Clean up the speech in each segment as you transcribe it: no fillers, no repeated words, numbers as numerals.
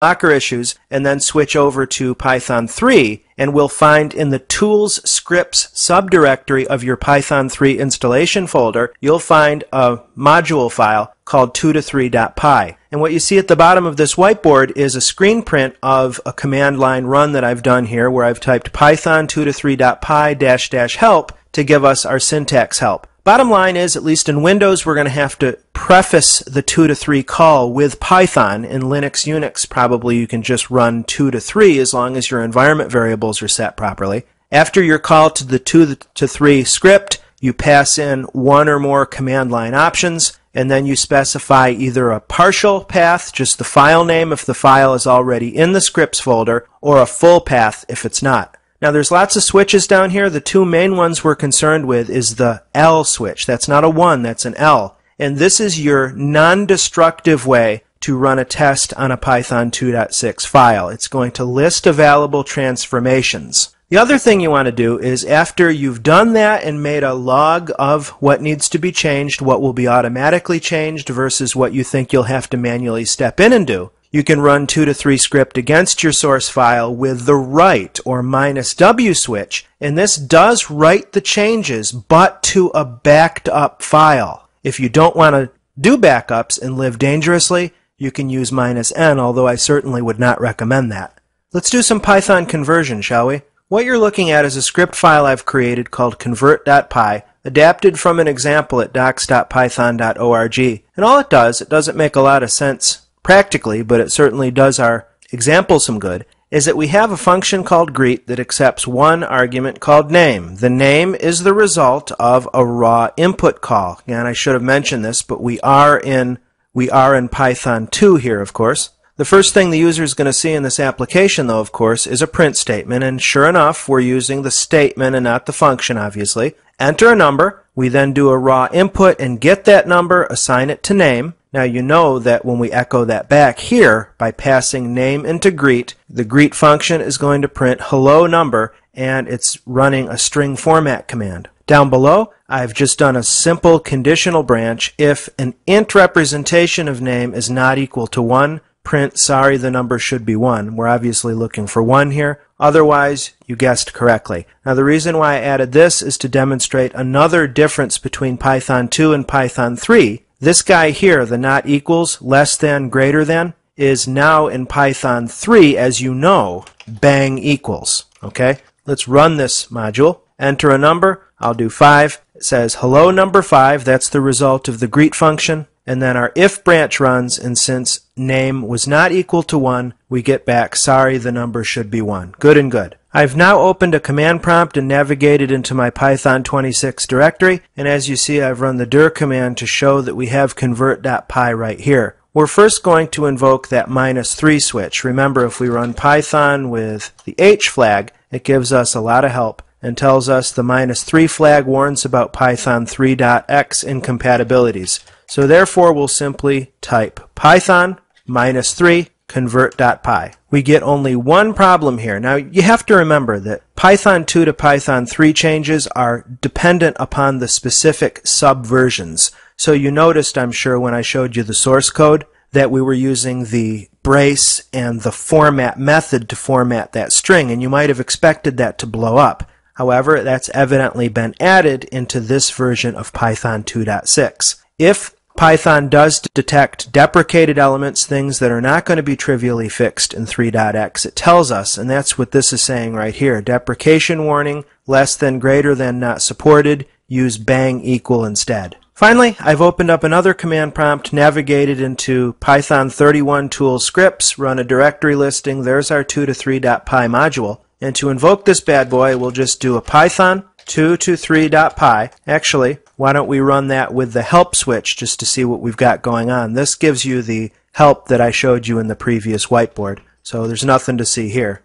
Docker issues and then switch over to Python 3, and we'll find in the Tools Scripts subdirectory of your Python 3 installation folder, you'll find a module file called 2to3.py. And what you see at the bottom of this whiteboard is a screen print of a command line run that I've done here, where I've typed python 2to3.py --help to give us our syntax help. Bottom line is, at least in Windows, we're going to have to preface the 2to3 call with Python. In Linux, Unix, probably you can just run 2to3 as long as your environment variables are set properly. After your call to the 2to3 script, you pass in one or more command line options, and then you specify either a partial path, just the file name if the file is already in the scripts folder, or a full path if it's not. Now there's lots of switches down here. The two main ones we're concerned with is the L switch. That's not a 1, that's an L. And this is your non-destructive way to run a test on a Python 2.6 file. It's going to list available transformations. The other thing you want to do is, after you've done that and made a log of what needs to be changed, what will be automatically changed versus what you think you'll have to manually step in and do, you can run 2to3 script against your source file with the write or -w switch, and this does write the changes, but to a backed up file. If you don't want to do backups and live dangerously, you can use -n, although I certainly would not recommend that. Let's do some Python conversion, shall we? What you're looking at is a script file I've created called convert.py, adapted from an example at docs.python.org. And all it doesn't make a lot of sense practically, but it certainly does our example some good, is that we have a function called greet that accepts one argument called name. The name is the result of a raw input call. And I should have mentioned this, but we are in Python 2 here, of course. The first thing the user is going to see in this application, though, of course, is a print statement, and sure enough, we're using the statement and not the function, obviously. Enter a number, we then do a raw input and get that number, assign it to name. Now you know that when we echo that back here, by passing name into greet, the greet function is going to print hello number, and it's running a string format command. Down below, I've just done a simple conditional branch. If an int representation of name is not equal to 1, print sorry the number should be 1. We're obviously looking for 1 here. Otherwise, you guessed correctly. Now the reason why I added this is to demonstrate another difference between Python 2 and Python 3. This guy here, the not equals, less than, greater than, is now in Python 3, as you know, bang equals. Okay? Let's run this module. Enter a number. I'll do 5. It says hello number 5. That's the result of the greet function. And then our if branch runs, and since name was not equal to 1, we get back sorry the number should be 1. Good and good. I've now opened a command prompt and navigated into my Python 26 directory, and as you see, I've run the dir command to show that we have convert.py right here. We're first going to invoke that -3 switch. Remember, if we run Python with the H flag, it gives us a lot of help and tells us the -3 flag warns about Python 3.x incompatibilities. So therefore, we'll simply type Python -3 convert.py. We get only one problem here. Now, you have to remember that Python 2 to Python 3 changes are dependent upon the specific subversions. So you noticed, I'm sure, when I showed you the source code, that we were using the brace and the format method to format that string, and you might have expected that to blow up. However, that's evidently been added into this version of Python 2.6. If Python does detect deprecated elements, things that are not going to be trivially fixed in 3.x, it tells us, and that's what this is saying right here. Deprecation warning, less than, greater than, not supported, use bang equal instead. Finally, I've opened up another command prompt, navigated into Python 31 tool scripts, run a directory listing. There's our 2to3.py module. And to invoke this bad boy, we'll just do a Python 2to3.py. Actually, why don't we run that with the help switch just to see what we've got going on. This gives you the help that I showed you in the previous whiteboard. So there's nothing to see here.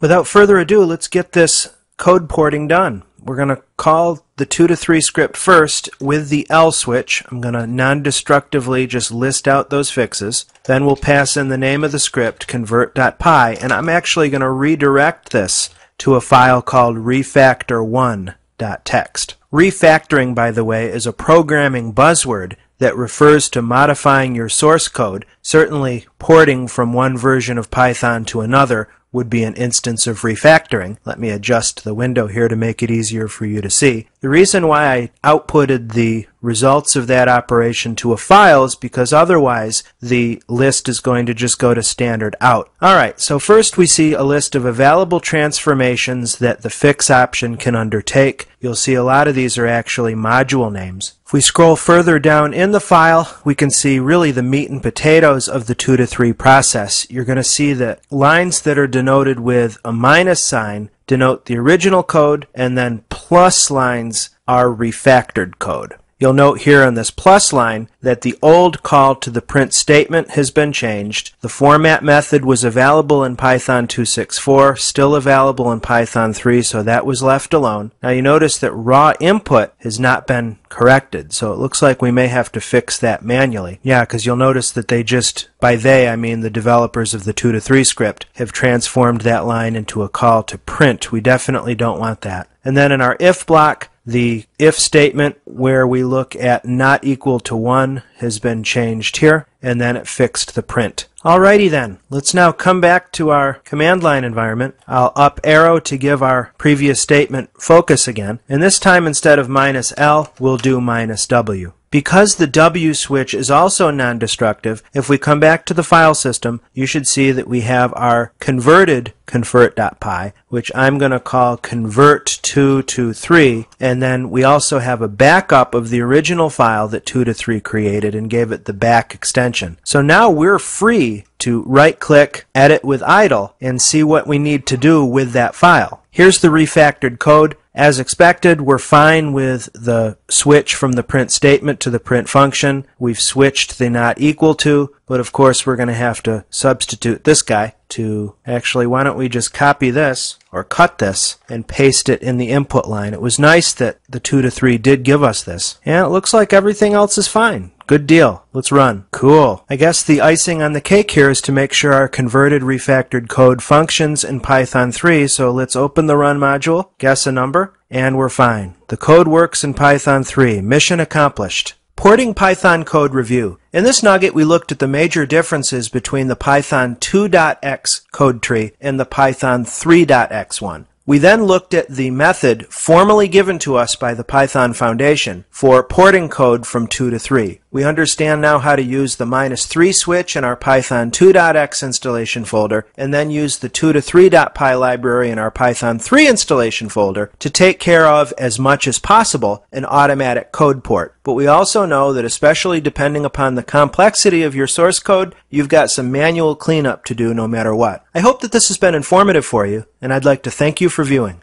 Without further ado, let's get this code porting done. We're going to call the 2to3 script first with the L switch. I'm going to non-destructively just list out those fixes. Then we'll pass in the name of the script, convert.py, and I'm actually going to redirect this to a file called refactor1.txt. Refactoring, by the way, is a programming buzzword that refers to modifying your source code. Certainly, porting from one version of Python to another would be an instance of refactoring. Let me adjust the window here to make it easier for you to see. The reason why I outputted the results of that operation to a file is because otherwise the list is going to just go to standard out. Alright, so first we see a list of available transformations that the fix option can undertake. You'll see a lot of these are actually module names. If we scroll further down in the file, we can see really the meat and potatoes of the 2 to 3 process. You're going to see that lines that are denoted with a minus sign denote the original code, and then plus lines are refactored code. You'll note here on this plus line that the old call to the print statement has been changed. The format method was available in Python 2.6.4, still available in Python 3, so that was left alone. Now you notice that raw input has not been corrected, so it looks like we may have to fix that manually. Yeah, because you'll notice that they just, by they I mean the developers of the 2 to 3 script, have transformed that line into a call to print. We definitely don't want that. And then in our if block, the if statement where we look at not equal to 1 has been changed here, and then it fixed the print. Alrighty then, let's now come back to our command line environment. I'll up arrow to give our previous statement focus again, and this time instead of -L, we'll do -W. Because the W switch is also non-destructive, if we come back to the file system, you should see that we have our converted convert.py, which I'm going to call convert2 to 3, and then we also have a backup of the original file that 2 to 3 created and gave it the back extension. So now we're free to right-click, edit with idle, and see what we need to do with that file. Here's the refactored code. As expected, we're fine with the switch from the print statement to the print function. We've switched the not equal to, but of course we're going to have to substitute this guy to, actually, why don't we just copy this or cut this and paste it in the input line. It was nice that the 2 to 3 did give us this. And it looks like everything else is fine. Good deal. Let's run. Cool. I guess the icing on the cake here is to make sure our converted refactored code functions in Python 3, so let's open the run module, guess a number, and we're fine. The code works in Python 3. Mission accomplished. Porting Python code review. In this nugget, we looked at the major differences between the Python 2.x code tree and the Python 3.x one. We then looked at the method formally given to us by the Python Foundation for porting code from 2 to 3. We understand now how to use the -3 switch in our Python 2.x installation folder, and then use the 2 to 3.py library in our Python 3 installation folder to take care of, as much as possible, an automatic code port. But we also know that, especially depending upon the complexity of your source code, you've got some manual cleanup to do no matter what. I hope that this has been informative for you, and I'd like to thank you for viewing.